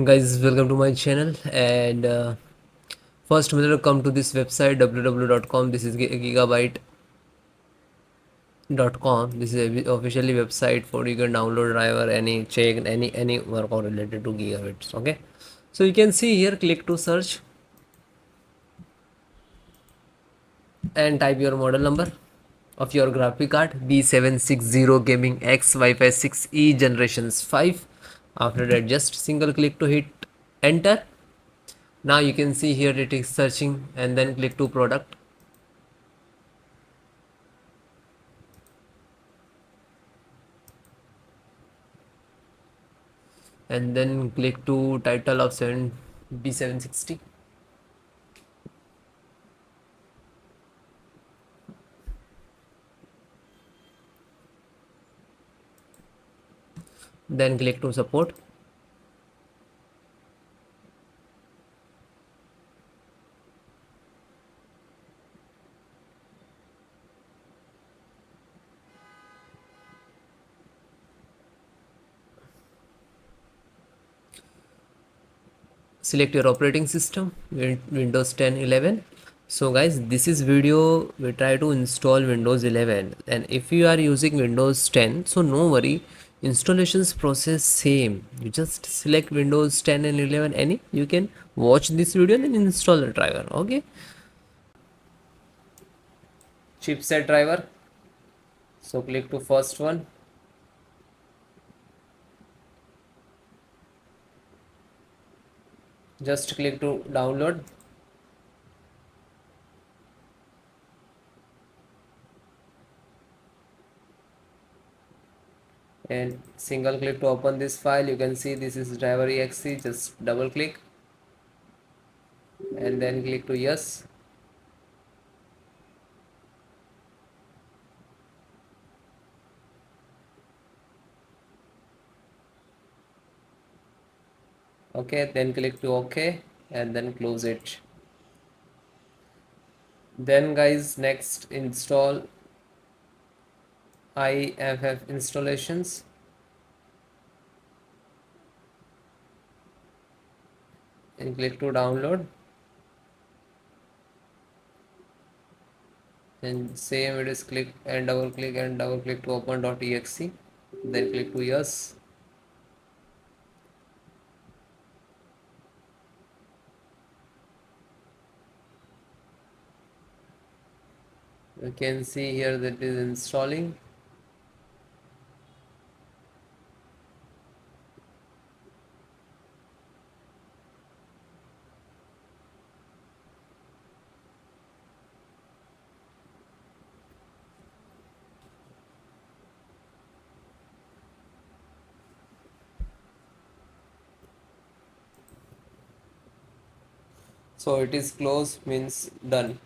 Guys, welcome to my channel. And first welcome to this website www.com. This is gigabyte.com. This is a officially website for you can download driver, any check, any workout related to gigabytes. Okay, so you can see here, click to search and type your model number of your graphic card. B760 Gaming X Wi-Fi 6E generations 5. After that, just single click to hit enter. Now you can see here it is searching, and then click to product, and then click to title of B760. Then click to support. Select your operating system, Windows 10, 11. So guys, this is video we try to install Windows 11, and if you are using Windows 10, so no worry, installations process same. You just select Windows 10 and 11 any, you can watch this video and install the driver. Okay, chipset driver. So click to first one, just click to download, and single click to open this file. You can see this is driver exe. Just double click and then click to yes. Okay, then click to OK and then close it. Then guys, next install IFF installations, and click to download, and same it is click and double click to open.exe, then click to yes. You can see here that it is installing. So it is closed, means done.